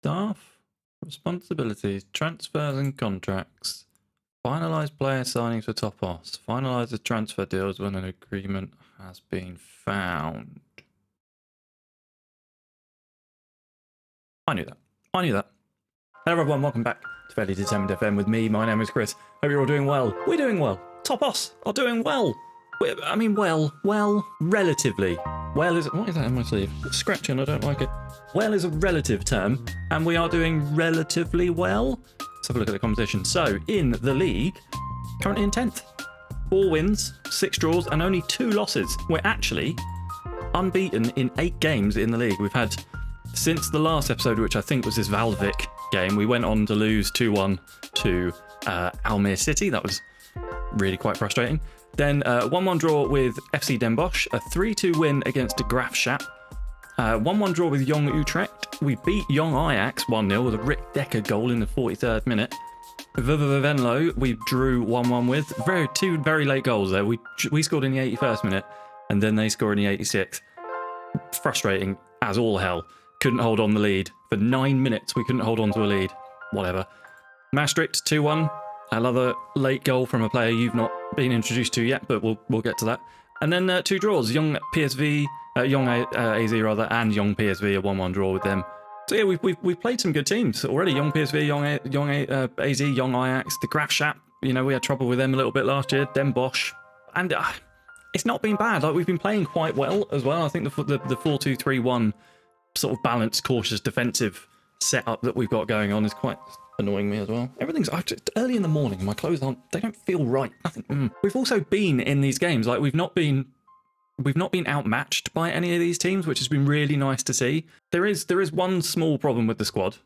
Staff, responsibilities, transfers and contracts. Finalise player signings for Topos. Finalise the transfer deals when an agreement has been found. I knew that. Hello everyone, welcome back to FairlyDeterminedFM with me. My name is Chris. Hope you're all doing well. We're doing well. Topos are doing well. Relatively. Well is... What is that in my sleeve? It's scratching, I don't like it. Well is a relative term, and we are doing relatively well. Let's have a look at the competition. So, in the league, currently in 10th. 4 wins, 6 draws, and only 2 losses. We're actually unbeaten in 8 games in the league. We've had, since the last episode, which I think was this Valvik game, we went on to lose 2-1 to Almere City. That was really quite frustrating. Then 1-1 draw with FC Den Bosch, a 3-2 win against De Graafschap, 1-1 draw with Jong Utrecht. We beat Jong Ajax 1-0 with a Rick Dekker goal in the 43rd minute. VVV Venlo, we drew 1-1 with. Two very late goals there. We scored in the 81st minute, and then they scored in the 86th. Frustrating as all hell. Couldn't hold on the lead. For 9 minutes, we couldn't hold on to a lead. Whatever. Maastricht 2-1. Another late goal from a player you've not been introduced to yet, but we'll get to that. And then 2 draws. Young PSV, Young AZ rather, and Young PSV, a 1-1 draw with them. So yeah, we've played some good teams already. Young PSV, Young AZ, Young Ajax, the Graafschap. You know, we had trouble with them a little bit last year. Den Bosch, and it's not been bad. Like, we've been playing quite well as well. I think the 4-2-3-1 sort of balanced, cautious, defensive setup that we've got going on is quite annoying me as well. Everything's early in the morning. My clothes they don't feel right. Nothing. We've also been in these games, like we've not been outmatched by any of these teams, which has been really nice to see. There is one small problem with the squad.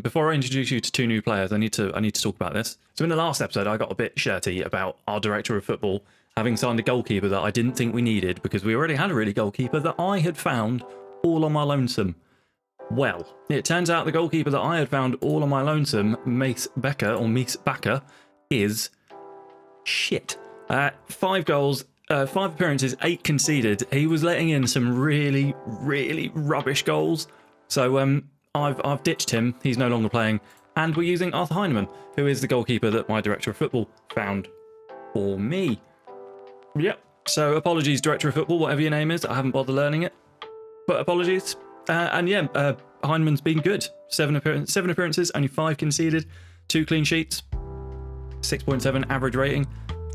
Before I introduce you to 2 new players, I need to talk about this. So in the last episode, I got a bit shirty about our director of football having signed a goalkeeper that I didn't think we needed because we already had a really goalkeeper that I had found all on my lonesome. Well, it turns out the goalkeeper that I had found all on my lonesome, Mies Bakker, is shit. 5 goals, 5 appearances, 8 conceded. He was letting in some really, really rubbish goals. So I've ditched him. He's no longer playing. And we're using Arthur Heinemann, who is the goalkeeper that my director of football found for me. Yep. So apologies, director of football, whatever your name is. I haven't bothered learning it. But apologies. And yeah, Heinemann's been good. 7 appearances, only 5 conceded, 2 clean sheets, 6.7 average rating.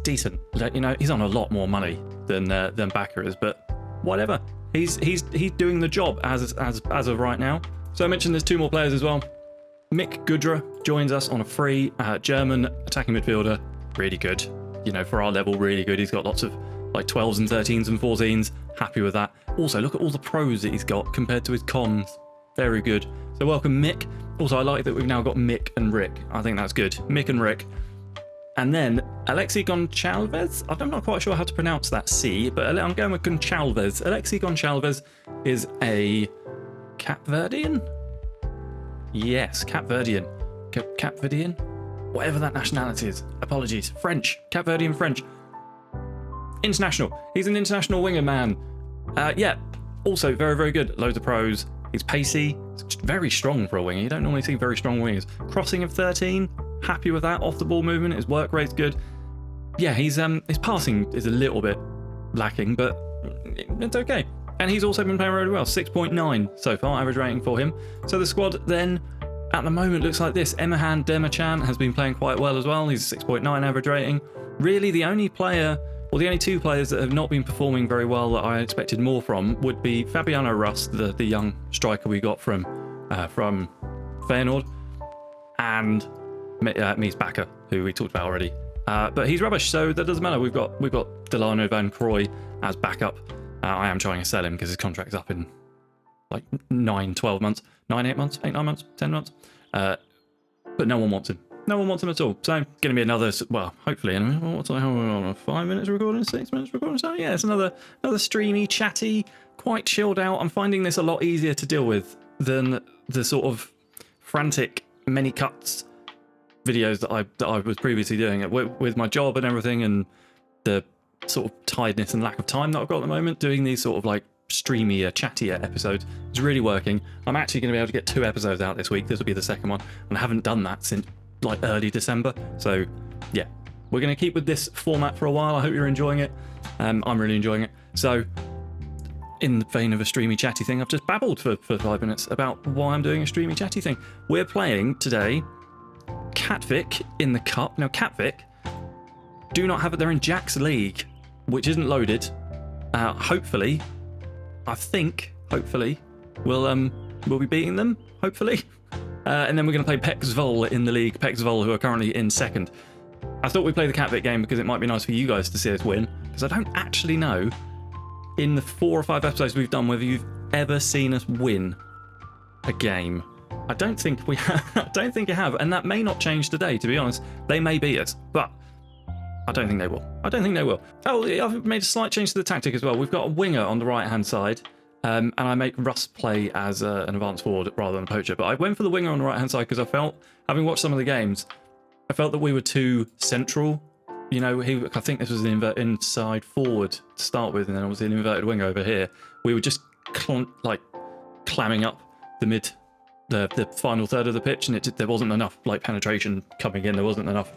Decent. You know, he's on a lot more money than Bakker is, but whatever. He's doing the job as of right now. So I mentioned there's 2 more players as well. Mick Gudra joins us on a free German attacking midfielder. Really good. You know, for our level, really good. He's got lots of like 12s and 13s and 14s. Happy with that. Also, look at all the pros that he's got compared to his cons. Very good. So welcome, Mick. Also, I like that we've now got Mick and Rick. I think that's good. Mick and Rick. And then Alexi Goncalves. I'm not quite sure how to pronounce that C, but I'm going with Goncalves. Alexi Goncalves is a Capverdian? Yes, Capverdian. Capverdian? Whatever that nationality is. Apologies. French. Capverdian French. International. He's an international winger man. Yeah, also very, very good. Loads of pros. He's pacey. He's very strong for a winger. You don't normally see very strong wingers. Crossing of 13. Happy with that. Off the ball movement. His work rate's good. Yeah, his passing is a little bit lacking, but it's okay. And he's also been playing really well. 6.9 so far, average rating for him. So the squad then, at the moment, looks like this. Emahan Demachan has been playing quite well as well. He's 6.9 average rating. Really, the only 2 players that have not been performing very well that I expected more from would be Fabiano Rust, the young striker we got from Feyenoord, and Mies Bakker, who we talked about already. But he's rubbish, so that doesn't matter. We've got Delano Van Croy as backup. I am trying to sell him because his contract's up in like 12 months, 8 months, 9 months, 10 months. But no one wants him. No one wants him at all. So going to be another, well, hopefully, anyway. What's how we're on? 5 minutes recording, 6 minutes recording. So yeah, it's another streamy, chatty, quite chilled out. I'm finding this a lot easier to deal with than the sort of frantic many cuts videos that I was previously doing with my job and everything, and the sort of tiredness and lack of time that I've got at the moment. Doing these sort of like streamier, chattier episodes. It's really working. I'm actually going to be able to get 2 episodes out this week. This will be the second one, and I haven't done that since like early December. So yeah, we're going to keep with this format for a while. I hope you're enjoying it. I'm really enjoying it. So in the vein of a streamy chatty thing, I've just babbled for 5 minutes about why I'm doing a streamy chatty thing. We're playing today Catvic in the Cup. Now Catvic do not have it. They're in Jack's League, which isn't loaded. Hopefully, we'll be beating them, hopefully. And then we're going to play Pexvol in the league. Pexvol, who are currently in second. I thought we'd play the Catvic game because it might be nice for you guys to see us win, because I don't actually know, in the 4 or 5 episodes we've done, whether you've ever seen us win a game. I don't think we have. I don't think you have, and that may not change today, to be honest. They may beat us, but I don't think they will. Oh, I've made a slight change to the tactic as well. We've got a winger on the right-hand side, and I make Russ play as an advanced forward rather than a poacher. But I went for the winger on the right-hand side because I felt, having watched some of the games, I felt that we were too central. You know, I think this was an inside forward to start with, and then obviously an inverted winger over here. We were just clamming up the final third of the pitch, and there wasn't enough penetration coming in. There wasn't enough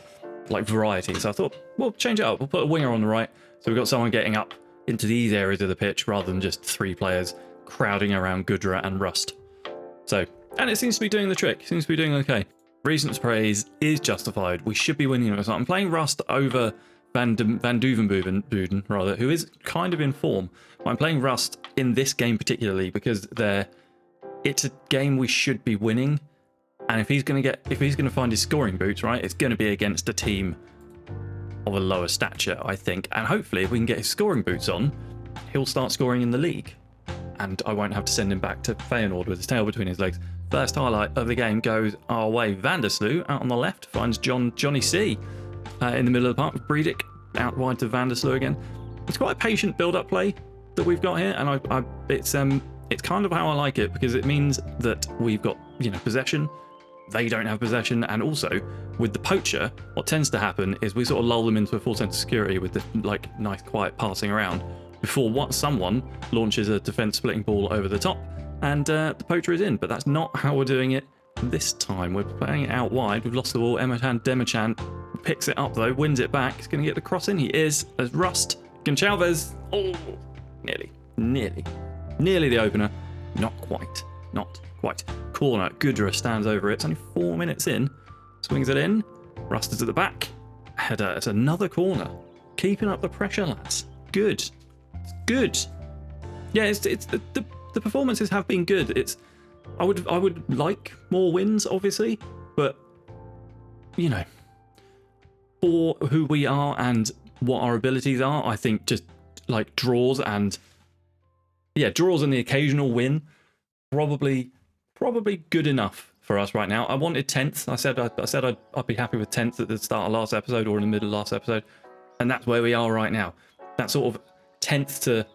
variety. So I thought, we'll change it up. We'll put a winger on the right, so we've got someone getting up into these areas of the pitch rather than just 3 players crowding around Gudra and Rust. So, and it seems to be doing the trick. It seems to be doing okay. Recent praise is justified. We should be winning this. I'm playing Rust over Van Duvenbuden, rather, who is kind of in form. I'm playing Rust in this game particularly because it's a game we should be winning. And if he's going to find his scoring boots, right, it's going to be against a team of a lower stature, I think. And hopefully, if we can get his scoring boots on, he'll start scoring in the league. And I won't have to send him back to Feyenoord with his tail between his legs. First highlight of the game goes our way. Vandersloot out on the left finds Johnny C in the middle of the park. Breedick out wide to Vandersloot again. It's quite a patient build-up play that we've got here, and it's kind of how I like it, because it means that we've got possession. They don't have possession, and also with the poacher, what tends to happen is we sort of lull them into a full sense of security with the nice quiet passing around before someone launches a defense splitting ball over the top, and the poacher is in. But that's not how we're doing it this time. We're playing it out wide. We've lost the ball. Demachan picks it up though, wins it back. He's going to get the cross in. He is, as Rust. Goncalves. Oh, nearly the opener. Not quite. Corner. Gudra stands over it. It's only 4 minutes in. Swings it in. Rust is at the back. Header. It's another corner. Keeping up the pressure, lads. Good. Yeah, it's the performances have been good. I would like more wins, obviously, but for who we are and what our abilities are, I think just draws and the occasional win probably good enough for us right now. I wanted 10th. I said I'd be happy with 10th at the start of last episode or in the middle of last episode, and that's where we are right now. That sort of 10th to,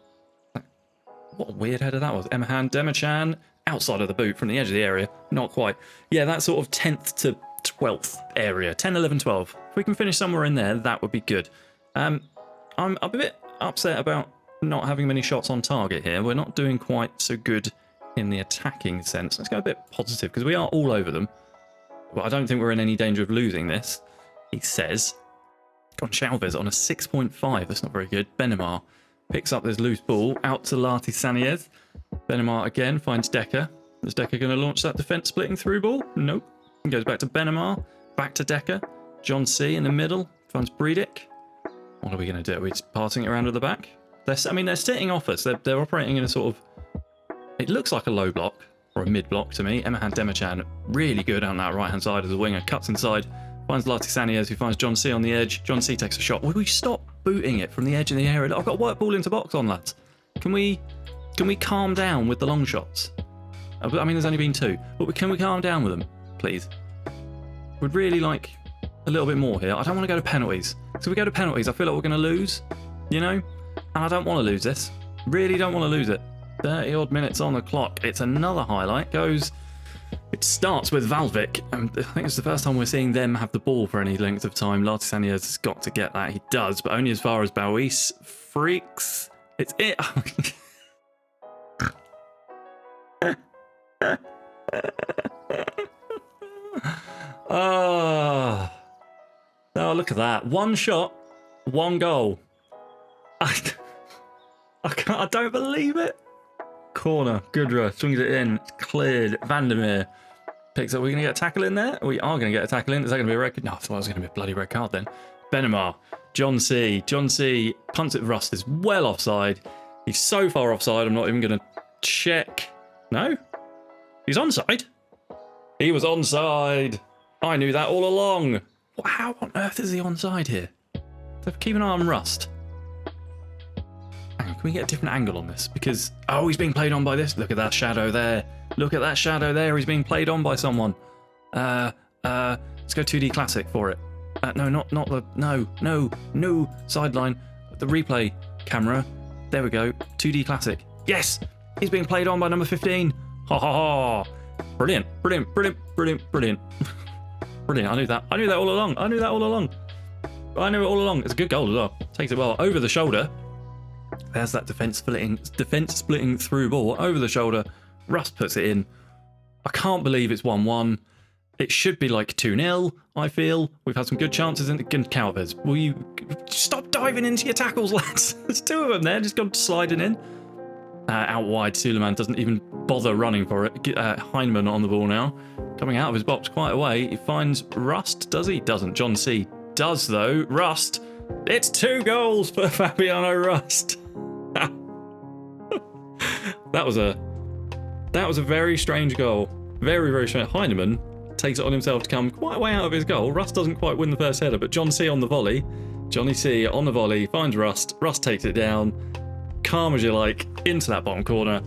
what a weird header that was. Demachan outside of the boot from the edge of the area. Not quite. Yeah, that sort of 10th to 12th area. 10, 11, 12. If we can finish somewhere in there, that would be good. I'm a bit upset about not having many shots on target here. We're not doing quite so good in the attacking sense. Let's go a bit positive, because we are all over them. But I don't think we're in any danger of losing this, he says. Goncalves on a 6.5. That's not very good. Benamar picks up this loose ball out to Lati Sanez. Benamar again finds Decker. Is Decker going to launch that defense splitting through ball? Nope. He goes back to Benamar. Back to Decker. John C in the middle. Finds Breedick. What are we going to do? Are we just passing it around to the back? They're sitting off us. They're operating in a sort of... It looks like a low block, or a mid block to me. Demachan really good on that right-hand side as a winger. Cuts inside. Finds Lati Sanez, who finds John C on the edge. John C takes a shot. Will we stop booting it from the edge of the area? I've got work ball into box on, lads. Can we calm down with the long shots? I mean, there's only been 2, but can we calm down with them, please? Would really like a little bit more here. I don't want to go to penalties. So if we go to penalties, I feel like we're going to lose, and I don't want to lose this. Really don't want to lose it. 30 odd minutes on the clock. It's another highlight. It starts with Valvik. I think it's the first time we're seeing them have the ball for any length of time. Lati Sanez has got to get that. He does, but only as far as Bauis freaks. It's it. Oh, look at that. One shot, one goal. I don't believe it. Corner, Goodra swings it in. It's cleared. Vandermeer picks up. We're going to get a tackle in there? We are going to get a tackle in. Is that going to be a red card? No, I thought it was going to be a bloody red card then. Benamar, John C. John C. punts it. Rust is well offside. He's so far offside, I'm not even going to check. No? He's onside? He was onside. I knew that all along. How on earth is he onside here? So keep an eye on Rust. Hang on, can we get a different angle on this? Because, oh, he's being played on by this. Look at that shadow there. Look at that shadow there. He's being played on by someone. Let's go 2D classic for it. No, not the, no, sideline. The replay camera. There we go. 2D classic. Yes! He's being played on by number 15. Ha ha ha. Brilliant. Brilliant. Brilliant. I knew that all along. I knew it all along. It's a good goal as well. Takes it well. Over the shoulder. There's that defence splitting through ball. Over the shoulder. Rust puts it in. I can't believe it's 1-1. It should be like 2-0, I feel. We've had some good chances in Calvez. Will you stop diving into your tackles, lads? There's two of them there, just gone sliding in. Out wide, Suleiman doesn't even bother running for it. Heinemann on the ball now. Coming out of his box quite a way. He finds Rust, does he? Doesn't. John C. does, though. Rust. It's 2 goals for Fabiano Rust. That was a very strange goal. Very, very strange. Heinemann takes it on himself to come quite a way out of his goal. Rust doesn't quite win the first header, but John C. on the volley. Johnny C. on the volley finds Rust. Rust takes it down. Calm as you like, into that bottom corner.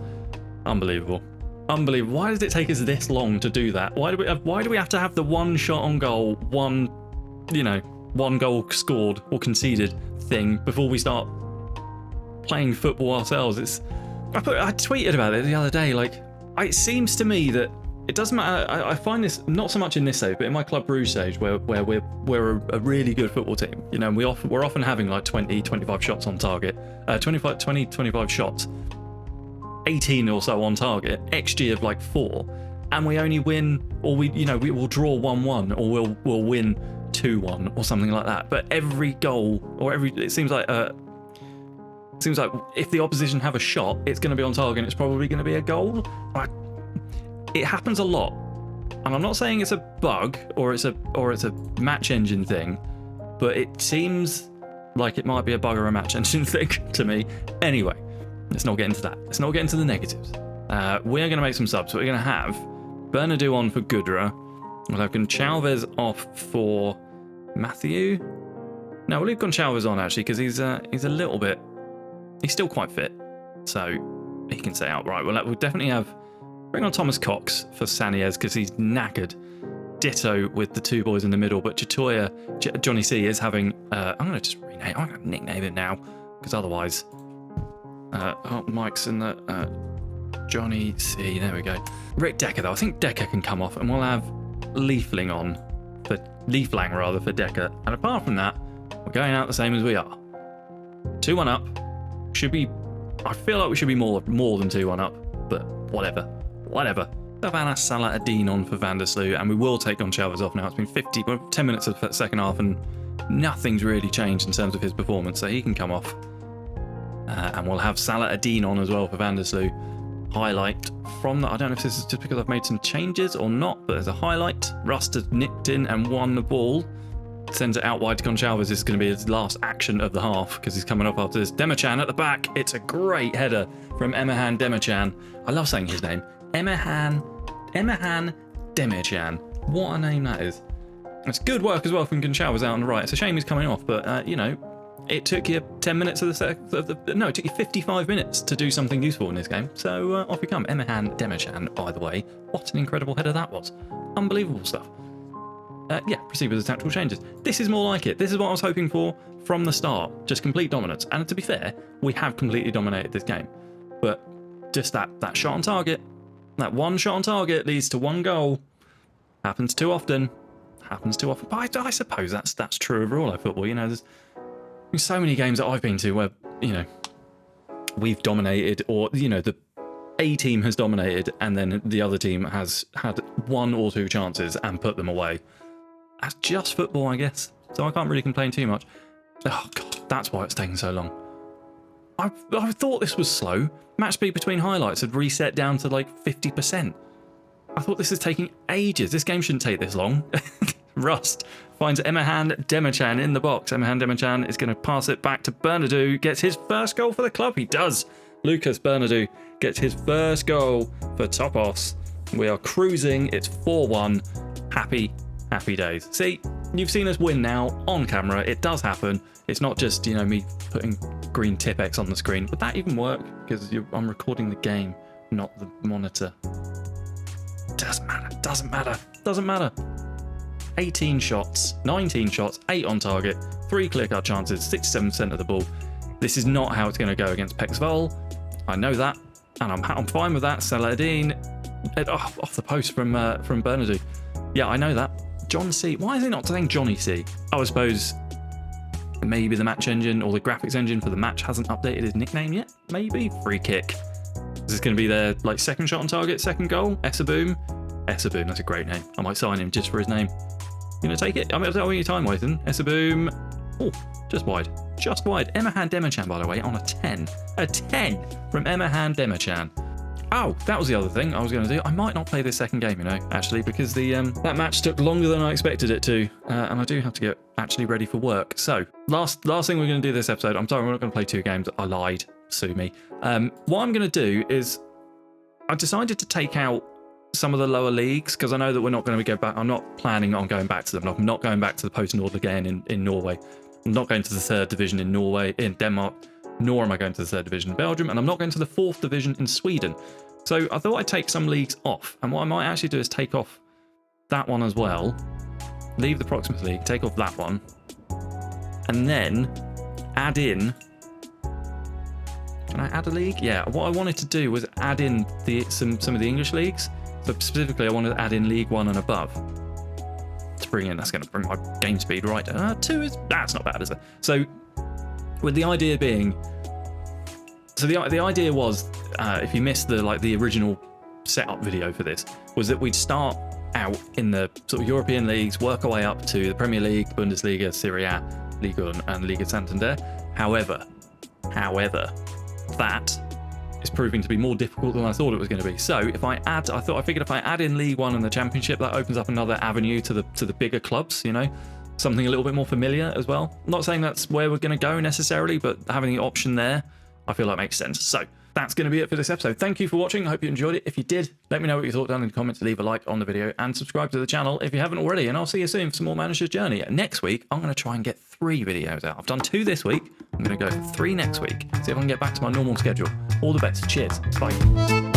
Unbelievable. Why does it take us this long to do that? Why do we have to have the one shot on goal, one goal scored or conceded thing before we start playing football ourselves? I tweeted about it the other day. It seems to me that it doesn't matter. I find this not so much in this stage, but in my Club Brugge stage, where we're a really good football team. We're often having like 20, 25 shots on target, 25 shots, 18 or so on target, XG of like 4, and we only win, or we will draw 1-1, or we'll win 2-1 or something like that. But every goal, or it seems like if the opposition have a shot, it's going to be on target. And it's probably going to be a goal. It happens a lot, and I'm not saying it's a bug or it's a match engine thing, but it seems like it might be a bug or a match engine thing to me. Anyway, let's not get into that. Let's not get into the negatives. We're going to make some subs. We're going to have Bernardo on for Goodra. We'll have Goncalves off for Matthew. No, we'll leave Goncalves on actually, because he's a little bit. He's still quite fit, so he can stay out. Right, we'll definitely bring on Thomas Cox for Saniez because he's knackered. Ditto with the 2 boys in the middle, but Johnny C is having. I'm going to nickname him now because otherwise, Mike's in the Johnny C. There we go. Rick Decker though. I think Decker can come off, and we'll have Leaflang for Decker. And apart from that, we're going out the same as we are. 2-1 up. I feel like we should be more than 2-1 up, but whatever. Savannah Salah-Adine on for Van der Sloot, and we will take Goncalves off now. It's been 10 minutes of the second half, and nothing's really changed in terms of his performance, so he can come off. And we'll have Salah-Adine on as well for Van der Sloot. Highlight from that. I don't know if this is just because I've made some changes or not, but there's a highlight. Rust has nicked in and won the ball. Sends it out wide to Goncalves. This is going to be his last action of the half because he's coming up after this. Demichan at the back. It's a great header from Emahan Demichan. I love saying his name. Emahan Demichan. What a name that is. It's good work as well from Goncalves out on the right. It's a shame he's coming off, but it took you 10 minutes it took you 55 minutes to do something useful in this game. So off you come. Emahan Demichan, by the way. What an incredible header that was. Unbelievable stuff. Proceed with the tactical changes. This is more like it. This is what I was hoping for from the start. Just complete dominance. And to be fair, we have completely dominated this game. But just that shot on target, that one shot on target leads to 1 goal. Happens too often. But I suppose that's true of all our football. There's so many games that I've been to where, we've dominated, or, the a team has dominated and then the other team has had 1 or 2 chances and put them away. That's just football, I guess. So I can't really complain too much. Oh, God, that's why it's taken so long. I thought this was slow. Match speed between highlights had reset down to like 50%. I thought this is taking ages. This game shouldn't take this long. Rust finds Emahan Demachan in the box. Emahan Demachan is going to pass it back to Bernardo. Gets his first goal for the club. He does. Lucas Bernardo gets his first goal for Topos. We are cruising. It's 4-1. Happy days. See, you've seen us win now on camera. It does happen. It's not just, you know, me putting green Tipex on the screen. Would that even work? Because I'm recording the game, not the monitor. Doesn't matter. 18 shots, 19 shots, 8 on target, 3 clear-cut chances, 67% of the ball. This is not how it's going to go against Pexvol. I know that, and I'm fine with that. Saladin, off the post from Bernardo. Yeah, I know that. John C. Why is he not saying Johnny C? Oh, I suppose maybe the match engine or the graphics engine for the match hasn't updated his nickname yet. Maybe. Free kick. Is this going to be their like second shot on target, second goal? Essaboom, that's a great name. I might sign him just for his name. You gonna take it? I mean, I'll tell you time waiting. Essaboom. Oh, just wide. Emahan Demachan, by the way, on a 10. A 10 from Emahan Demachan. Oh, that was the other thing I was going to do. I might not play this second game, you know, actually, because the that match took longer than I expected it to, and I do have to get actually ready for work. So, last thing we're going to do this episode. I'm sorry, we're not going to play 2 games. I lied. Sue me. What I'm going to do is I decided to take out some of the lower leagues because I know that we're not going to go back. I'm not planning on going back to them. I'm not going back to the Post-Nord again in Norway. I'm not going to the 3rd division in Denmark, nor am I going to the 3rd division in Belgium, and I'm not going to the 4th division in Sweden. So I thought I'd take some leagues off, and what I might actually do is take off that one as well, leave the Proximus League, take off that one, and then add in... Can I add a league? Yeah, what I wanted to do was add in some of the English leagues. So specifically, I wanted to add in League 1 and above. To bring in, that's going to bring my game speed right. 2 is... That's not bad, is it? So, with the idea being... So the idea was, if you missed the original setup video for this, was that we'd start out in the sort of European leagues, work our way up to the Premier League, Bundesliga, Serie A, Liga 1 and Liga Santander. However, that is proving to be more difficult than I thought it was going to be. So I figured if I add in League 1 and the Championship, that opens up another avenue to the bigger clubs, you know, something a little bit more familiar as well. I'm not saying that's where we're going to go necessarily, but having the option there, I feel like makes sense. So that's going to be it for this episode. Thank you for watching. I hope you enjoyed it. If you did, let me know what you thought down in the comments. Leave a like on the video and subscribe to the channel if you haven't already. And I'll see you soon for some more Manager's Journey. Next week, I'm going to try and get 3 videos out. I've done 2 this week. I'm going to go for 3 next week. See if I can get back to my normal schedule. All the best. Cheers. Bye.